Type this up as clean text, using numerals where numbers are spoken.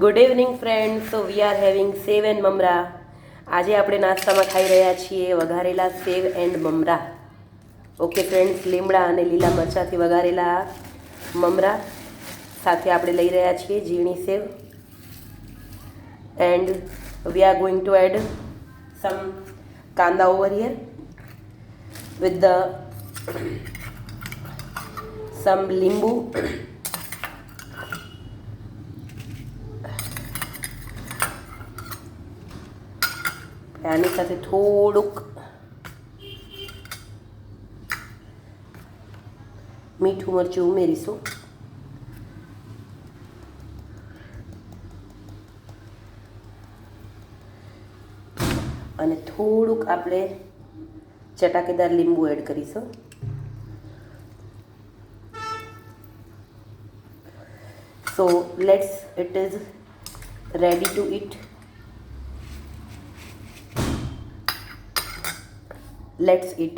Good evening friend. So we are having save and મમરા. આજે આપણે નાસ્તામાં ખાઈ રહ્યા છીએ વઘારેલા સેવ એન્ડ મમરા. ઓકે ફ્રેન્ડ્સ, લીમડા અને લીલા મરચાંથી વઘારેલા મમરા સાથે આપણે લઈ રહ્યા છીએ ઝીણી sev. And we are going to add some kanda over here with the some લીંબુ આની સાથે થોડુંક મીઠું મરચું ઉમેરીશું. અને થોડુંક આપણે ચટાકેદાર લીંબુ એડ કરીશું. So let's eat is ready to it. Let's eat.